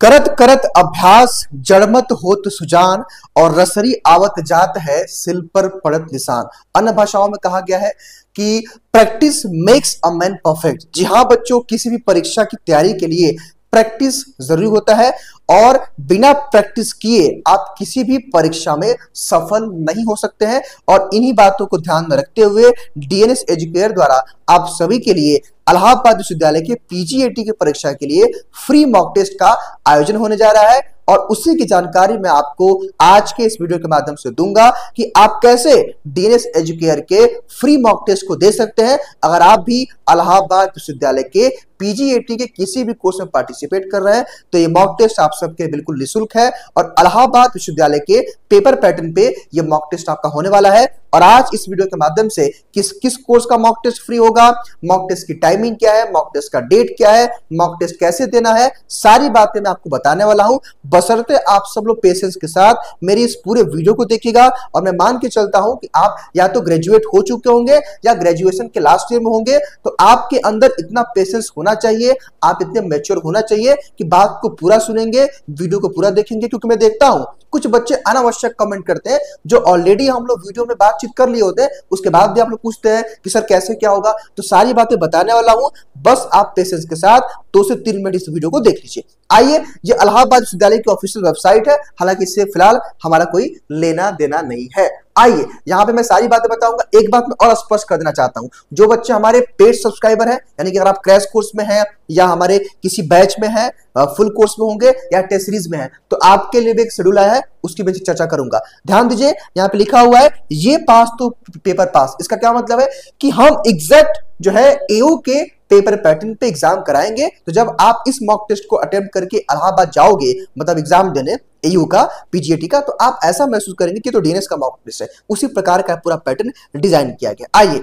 करत करत अभ्यास जड़मत होत सुजान और रसरी आवत जात है सिल पर पड़त निशान। अन्य भाषाओं में कहा गया है कि practice makes a man perfect. जी हाँ बच्चों, किसी भी परीक्षा की तैयारी के लिए प्रैक्टिस जरूरी होता है और बिना प्रैक्टिस किए आप किसी भी परीक्षा में सफल नहीं हो सकते हैं। और इन्हीं बातों को ध्यान में रखते हुए डीएनएस एजुकेयर द्वारा आप सभी के लिए इलाहाबाद विश्वविद्यालय के पीजीएटी की परीक्षा के लिए फ्री मॉक टेस्ट का आयोजन होने जा रहा है और उसी की जानकारी मैं आपको आज के इस वीडियो के माध्यम से दूंगा कि आप कैसे डीएनएस एजुकेयर के फ्री मॉक टेस्ट को दे सकते हैं। अगर आप भी इलाहाबाद विश्वविद्यालय के पीजीएटी के किसी भी कोर्स में पार्टिसिपेट कर रहे हैं तो ये मॉक टेस्ट आप सबके बिल्कुल निःशुल्क है और इलाहाबाद विश्वविद्यालय के पेपर पैटर्न पे ये मॉक टेस्ट आपका होने वाला है। और आज इस वीडियो के माध्यम से किस किस कोर्स का मॉक टेस्ट फ्री होगा, मॉक टेस्ट की टाइमिंग क्या है, मॉक टेस्ट का डेट क्या है, मॉक टेस्ट कैसे देना है, सारी बातें मैं आपको बताने वाला हूं। बशर्ते आप सब लोग पेशेंस के साथ मेरी इस पूरे वीडियो को देखिएगा। और मैं मान के चलता हूं कि आप या तो ग्रेजुएट हो चुके होंगे या ग्रेजुएशन के लास्ट ईयर में होंगे, तो आपके अंदर इतना पेशेंस होना चाहिए, आप इतने मैच्योर होना चाहिए कि बात को पूरा सुनेंगे, वीडियो को पूरा देखेंगे। क्योंकि मैं देखता हूं कुछ बच्चे अनावश्यक कमेंट करते हैं जो ऑलरेडी हम लोग वीडियो में बातचीत कर लिए होते हैं, उसके बाद भी आप लोग पूछते हैं कि सर कैसे क्या होगा। तो सारी बातें बताने वाला हूं, बस आप पेशेंस के साथ 2 से 3 मिनट इस वीडियो को देख लीजिए। आइए, ये इलाहाबाद विश्वविद्यालय की ऑफिशियल वेबसाइट है, हालांकि इससे फिलहाल हमारा कोई लेना देना नहीं है। आइए, यहां पे मैं सारी बातें बताऊंगा। एक बात मैं और स्पष्ट कर देना चाहता हूं, जो बच्चे हमारे पेड सब्सक्राइबर हैं, यानी कि अगर आप क्रैश कोर्स में हैं या हमारे किसी बैच में हैं, फुल कोर्स में होंगे या टेस्ट सीरीज में हैं, तो आपके लिए भी एक शेड्यूल आया है, उसकी मैं चर्चा करूंगा। ध्यान दीजिए, यहां पे लिखा हुआ है ये पास तो पेपर पास। इसका क्या मतलब है कि हम एग्जैक्ट जो है एओ के पेपर पैटर्न पे एग्जाम कराएंगे। तो जब आप इस मॉक टेस्ट को अटेम्प्ट करके इलाहाबाद जाओगे, मतलब एग्जाम देने एयू का पीजीएटी का, तो आप ऐसा महसूस करेंगे कि तो डीएनएस का मॉक टेस्ट है। उसी प्रकार का पूरा पैटर्न डिजाइन किया गया। आइए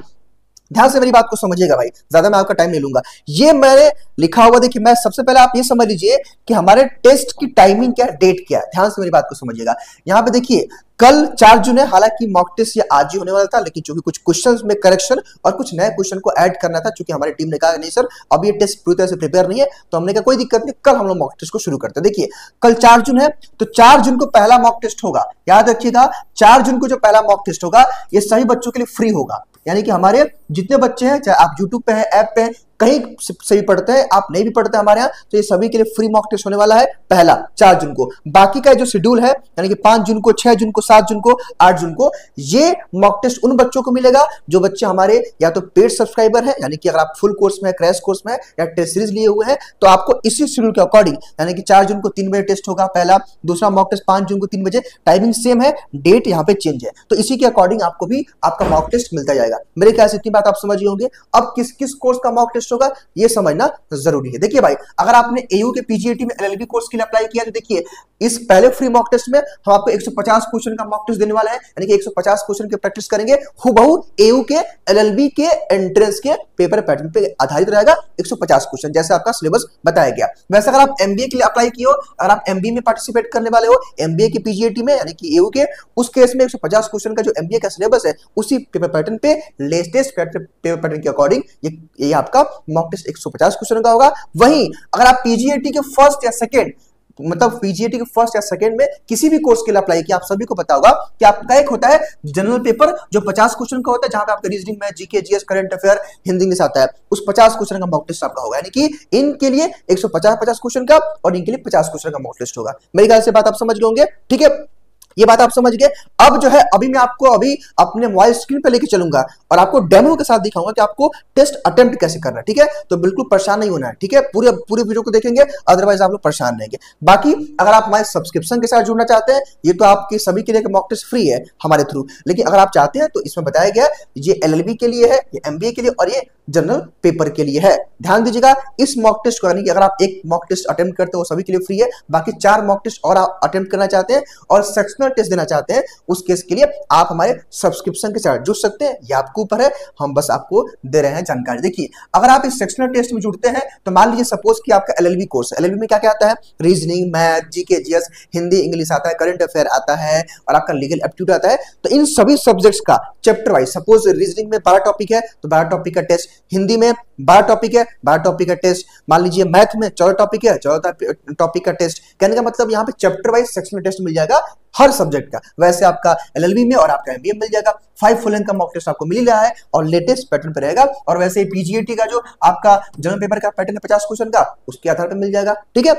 ध्यान से मेरी बात को समझिएगा भाई, ज्यादा मैं आपका टाइम नहीं लूंगा। ये मैंने लिखा हुआ, देखिए मैं सबसे पहले आप ये समझ लीजिए कि हमारे टेस्ट की टाइमिंग क्या है, डेट क्या है। ध्यान से मेरी बात को समझिएगा। यहां पे देखिए कल 4 जून है, हालांकि मॉक टेस्ट ये आज ही होने वाला था, लेकिन चूंकि कुछ क्वेश्चंस में करेक्शन और कुछ नए क्वेश्चन को ऐड करना था, चूंकि हमारी टीम ने कहा नहीं सर अब ये टेस्ट पूरी तरह से प्रिपेयर नहीं है, तो हमने कहा कोई दिक्कत नहीं, कल हम लोग मॉक टेस्ट को शुरू करते हैं। देखिए कल 4 जून है, तो 4 जून को पहला मॉक टेस्ट होगा। याद रखिएगा 4 जून को जो पहला मॉक टेस्ट होगा ये सभी बच्चों के लिए फ्री होगा। यानी कि हमारे जितने बच्चे हैं, चाहे आप यूट्यूब पे हैं, ऐप पे हैं, कहीं से भी पढ़ते हैं, आप नहीं भी पढ़ते हमारे यहाँ, तो ये सभी के लिए फ्री मॉक टेस्ट होने वाला है पहला 4 जून को। बाकी का जो शेड्यूल है, यानी कि 5 जून को, 6 जून को, 7 जून को, 8 जून को, ये मॉक टेस्ट उन बच्चों को मिलेगा जो बच्चे हमारे या तो पेड सब्सक्राइबर हैं, यानी कि अगर आप फुल कोर्स में, क्रैश कोर्स में या टेस्ट सीरीज लिए हुए हैं, तो आपको इसी शेड्यूल के अकॉर्डिंग, यानी कि 4 जून को 3 बजे टेस्ट होगा पहला, दूसरा मॉक टेस्ट 5 जून को 3 बजे, टाइमिंग सेम है, डेट यहाँ पे चेंज है, तो इसी के अकॉर्डिंग आपको भी आपका मॉक टेस्ट मिलता जाएगा। मेरे ख्याल से इतनी बात आप समझ गए होंगे। अब किस किस कोर्स का मॉक टेस्ट होगा ये समझना जरूरी है। देखिए भाई, अगर आपने एयू के पीजीएटी में एलएलबी कोर्स के लिए अप्लाई किया, तो देखिए इस पहले फ्री मॉक टेस्ट में हम आपको 150 क्वेश्चन का मॉक टेस्ट देने वाले हैं, यानी कि 150 क्वेश्चन की प्रैक्टिस करेंगे। हुबहू एयू के एलएलबी के एंट्रेंस के पेपर पैटर्न पे आधारित रहेगा 150 क्वेश्चन, जैसे आपका सिलेबस बताया गया। वैसे अगर आप एमबीए के लिए अप्लाई किए हो, अगर आप एमबीए में पार्टिसिपेट करने वाले हो एमबीए के पीजीएटी में, यानी कि एयू के, उस केस में 150 क्वेश्चन का जो एमबीए का सिलेबस है उसी पेपर पैटर्न पे, लेटेस्ट पेपर पैटर्न के अकॉर्डिंग ये आपका मॉक टेस्ट 150 क्वेश्चन का होगा। वहीं अगर आप पीजीएटी के फर्स्ट या सेकंड, मतलब पीजीएटी के फर्स्ट या सेकंड में किसी भी कोर्स के लिए अप्लाई किया, आप सभी को पता होगा कि आपका एक होता है जनरल पेपर जो 50 क्वेश्चन का होता है, जहां पे आपका रीजनिंग में GK, GS, current affair, Hindi English आता है। उस 50 क्वेश्चन का मॉक टेस्ट आपका होगा, यानी कि इनके लिए 150 क्वेश्चन का और इनके लिए 50 क्वेश्चन का मॉक टेस्ट होगा। मेरे ख्याल से बात आप समझ गए होंगे, ठीक है, ये बात आप समझ गए। अब जो है अभी मैं आपको अपने मोबाइल स्क्रीन पे लेके चलूंगा और आपको डेमो के साथ दिखाऊंगा कि आपको टेस्ट अटेम्प्ट कैसे करना है, ठीक है। तो बिल्कुल परेशान नहीं होना है, ठीक है, पूरे वीडियो को देखेंगे, अदरवाइज आप लोग परेशान रहेंगे। बाकी अगर आप हमारे सब्सक्रिप्शन के साथ जुड़ना चाहते हैं, ये तो आपके सभी के लिए मॉक टेस्ट फ्री है हमारे थ्रू, लेकिन अगर आप चाहते हैं तो इसमें बताया गया ये एलएलबी के लिए है, ये एमबीए के लिए और ये जनरल पेपर के लिए है। ध्यान दीजिएगा, इस मॉक टेस्ट को, यानी कि अगर आप एक मॉक टेस्ट अटेम्प्ट करते हो सभी के लिए फ्री है, बाकी 4 मॉक टेस्ट और आप अटेम्प्ट करना चाहते हैं और सेक्शनल सेक्शनल टेस्ट देना चाहते हैं, उस केस के लिए आप हमारे सब्सक्रिप्शन के साथ जुड़ सकते हैं, ये आपके ऊपर है, हम बस आपको दे रहे हैं जानकारी। देखिए अगर आप इस सेक्शनल टेस्ट में जुड़ते हैं तो मान लीजिए सपोज कि आपका एलएलबी कोर्स है, एलएलबी में क्या क्या आता है, reasoning, math, GK, GS, Hindi, English आता है, करंट अफेयर आता है और आपका लीगल एप्टीट्यूड आता है। तो इन सभी सब्जेक्ट्स का चैप्टर वाइज, सपोज रीजनिंग में 12 टॉपिक है तो 12 टॉपिक का टेस्ट, हिंदी में 12 टॉपिक है 12 टॉपिक का टेस्ट, मान लीजिए मैथ में 14 टॉपिक है 14 टॉपिक का टेस्ट। कहने का मतलब यहाँ पे चैप्टर वाइज सेक्शनल टेस्ट मिल जाएगा हर सब्जेक्ट का। वैसे आपका एलएलबी में और आपका एमबीए मिल जाएगा। 5 फुल लेंथ का मॉक टेस्ट आपको मिल रहा है और लेटेस्ट पैटर्न पे रहेगा। और वैसे पीजीएटी का जो आपका जनरल पेपर का पैटर्न है 50 क्वेश्चन का, उसके आधार पर मिल जाएगा। ठीक है,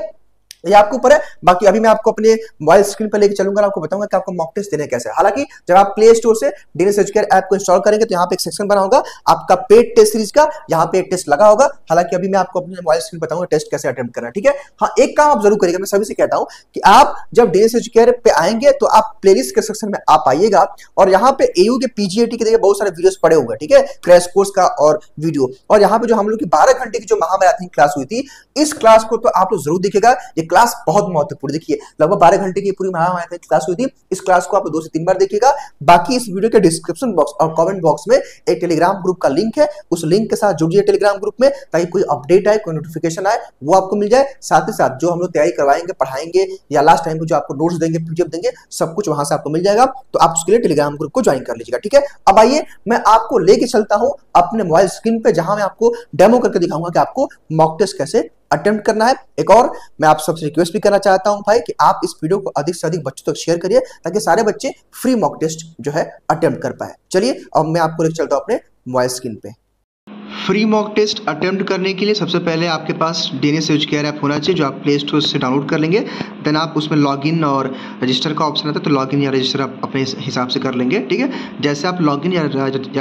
ये आपके ऊपर है। बाकी अभी मैं आपको अपने मोबाइल स्क्रीन पर लेके चलूंगा, आपको बताऊंगा कि आपको मॉक टेस्ट देने कैसे। हालांकि जब आप प्ले स्टोर से डीएनएस एजुकेयर ऐप को इंस्टॉल करेंगे तो यहाँ पे एक सेक्शन बना होगा आपका पेड टेस्ट सीरीज का, यहाँ पे एक टेस्ट लगा होगा। हालांकि अभी मैं आपको अपने मोबाइल स्क्रीन बताऊंगा टेस्ट कैसे अटेम्प्ट करना है। ठीक है, हाँ एक काम आप जरूर करिएगा, मैं सभी से कहता हूं कि आप जब डीएनएस एजुकेयर पे आएंगे तो आप प्लेलिस्ट के सेक्शन में आप आइएगा और यहाँ पे एयू के पीजीएटी के देखिए बहुत सारे वीडियोस पड़े हुए हैं। ठीक है, क्रैश कोर्स का और वीडियो, और यहाँ पे जो हम लोग की 12 घंटे की जो महामैराथन क्लास हुई थी, इस क्लास को तो आप लोग जरूर देखिएगा। ये क्लास बहुत महत्वपूर्ण, देखिए लगभग 12 घंटे की पूरी महामैराथन क्लास हुई थी। इस क्लास को आप 2 से 3 बार देखिएगा। बाकी इस वीडियो के डिस्क्रिप्शन बॉक्स और कमेंट बॉक्स में एक टेलीग्राम ग्रुप का लिंक है, उस लिंक के साथ जुड़िए टेलीग्राम ग्रुप में, ताकि कोई अपडेट आए, कोई नोटिफिकेशन आए वो आपको मिल जाए। साथ ही साथ जो हम लोग तैयारी करवाएंगे, पढ़ाएंगे या लास्ट टाइम को जो आपको नोट्स देंगे, पीडीएफ देंगे, सब कुछ वहां से आपको मिल जाएगा। तो आप उसके लिए टेलीग्राम ग्रुप को ज्वाइन कर लीजिएगा। ठीक है, अब आइए मैं आपको लेके चलता हूं अपने मोबाइल स्क्रीन पे, जहां मैं आपको डेमो करके दिखाऊंगा कि आपको मॉक टेस्ट कैसे अटेम्प्ट करना है। एक और मैं आप सबसे रिक्वेस्ट भी करना चाहता हूं भाई कि आप इस वीडियो को अधिक से अधिक बच्चों तक शेयर करिए, ताकि सारे बच्चे फ्री मॉक टेस्ट जो है अटेम्प्ट कर पाए। चलिए अब मैं आपको लेके चलता हूं अपने मोबाइल स्क्रीन पे। फ्री मॉक टेस्ट अटेम्प्ट करने के लिए सबसे पहले आपके पास डीएनएस एजुकेयर ऐप होना चाहिए, जो आप प्ले स्टोर से डाउनलोड कर लेंगे। देन आप उसमें लॉगिन और रजिस्टर का ऑप्शन आता है, तो लॉगिन या रजिस्टर आप अपने हिसाब से कर लेंगे। ठीक है, जैसे आप लॉगिन या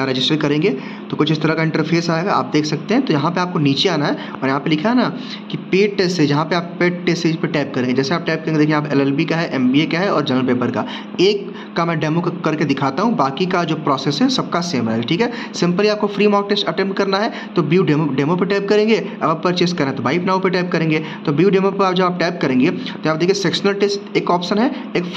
रजिस्टर करेंगे तो कुछ इस तरह का इंटरफेस आएगा, आप देख सकते हैं। तो यहाँ पे आपको नीचे आना है और यहाँ पे लिखा है ना कि पेड टेस्ट है, जहाँ पे आप पेड टेस्ट सीरीज पर टैप करेंगे। जैसे आप टैप करेंगे, देखिए आप एलएलबी का है, एमबीए का है और जनरल पेपर का। एक का मैं डेमो करके दिखाता हूँ, बाकी का जो प्रोसेस है सबका सेम है। ठीक है, सिंपली आपको फ्री मॉक टेस्ट अटेम्प्ट करना है तो व्यू डेमो पे टैप करेंगे। अब आप परचेस करना है तो बाई नाउ पे टैप करेंगे। तो व्यू डेमो पर जब आप टैप करेंगे तो आप देखिए सेक्शनल टेस्ट एक ऑप्शन है, एक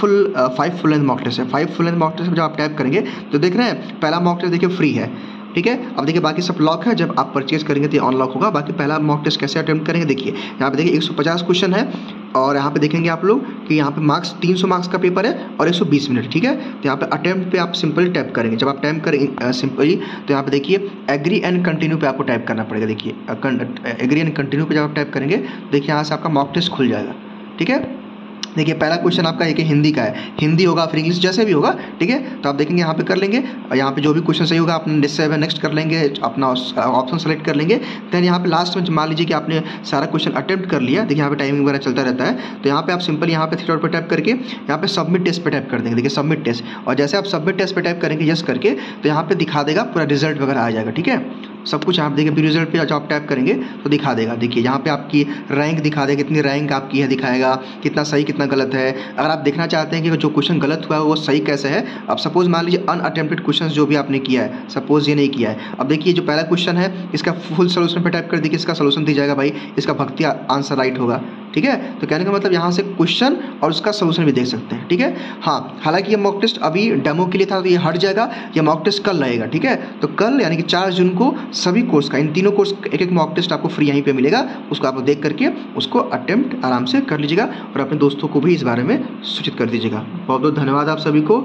5 फुल लेंथ मॉक टेस्ट है। 5 फुल लेंथ मॉक टेस्ट जब आप टैप करेंगे तो देख रहे हैं पहला मॉक टेस्ट देखिए फ्री है। ठीक है, अब देखिए बाकी सब लॉक है, जब आप परचेज करेंगे तो अनलॉक होगा। बाकी पहला मॉक टेस्ट कैसे अटेम्प्ट करेंगे, देखिए यहाँ पे देखिए 150 क्वेश्चन है और यहाँ पे देखेंगे आप लोग कि यहाँ पे मार्क्स 300 मार्क्स का पेपर है और 120 मिनट। ठीक है, तो यहाँ पे अटेम्प्ट पे आप सिंपली टैप करेंगे। जब आप टैप करेंगे सिंपली तो यहाँ पे देखिए एग्री एंड कंटिन्यू पे आपको टैप करना पड़ेगा। देखिए एग्री एंड कंटिन्यू पे जब आप टैप करेंगे देखिए यहाँ से आपका मॉक टेस्ट खुल जाएगा। ठीक है, देखिए पहला क्वेश्चन आपका एक हिंदी का है, हिंदी होगा फिर इंग्लिश जैसे भी होगा। ठीक है, तो आप देखेंगे यहाँ पे कर लेंगे और यहाँ पे जो भी क्वेश्चन सही होगा आप नेक्स्ट कर लेंगे, अपना ऑप्शन सेलेक्ट कर लेंगे। देन यहाँ पे लास्ट में मान लीजिए कि आपने सारा क्वेश्चन अटेम्प्ट कर लिया, देखिए यहाँ पे टाइमिंग वगैरह चलता रहता है। तो यहाँ पे आप सिंपल यहाँ पे थ्री डॉट पे टैप करके यहाँ पे सबमिट टेस्ट पे टैप कर देंगे। देखिए सबमिट टेस्ट, और जैसे आप सबमिट टेस्ट पे टैप करेंगे यस करके तो यहाँ पे दिखा देगा पूरा रिजल्ट वगैरह आ जाएगा। ठीक है, सब कुछ आप देखिए रिजल्ट पे जब आप टैप करेंगे तो दिखा देगा। देखिए यहाँ पे आपकी रैंक दिखा देगा, कितनी रैंक आपकी है दिखाएगा, कितना सही कितना गलत है। अगर आप देखना चाहते हैं कि जो क्वेश्चन गलत हुआ है वो सही कैसे है, अब सपोज मान लीजिए अनअटेम्प्टेड क्वेश्चन जो भी आपने किया है, सपोज ये नहीं किया है। अब देखिए जो पहला क्वेश्चन है इसका फुल सोल्यूशन पे टैप कर देखिए, इसका सोल्यूशन दिख जाएगा भाई, इसका भक्ति आंसर राइट होगा। ठीक है, तो कहने का मतलब यहाँ से क्वेश्चन और उसका सोल्यूशन भी देख सकते हैं। ठीक है, हाँ हालांकि ये मॉक टेस्ट अभी डेमो के लिए था तो ये हट जाएगा, ये मॉक टेस्ट कल रहेगा। ठीक है, तो कल यानी कि 4 जून को सभी कोर्स का, इन तीनों कोर्स एक एक मॉक टेस्ट आपको फ्री यहीं पे मिलेगा। उसको आप देख करके उसको अटेम्प्ट आराम से कर लीजिएगा और अपने दोस्तों को भी इस बारे में सूचित कर दीजिएगा। बहुत बहुत धन्यवाद आप सभी को।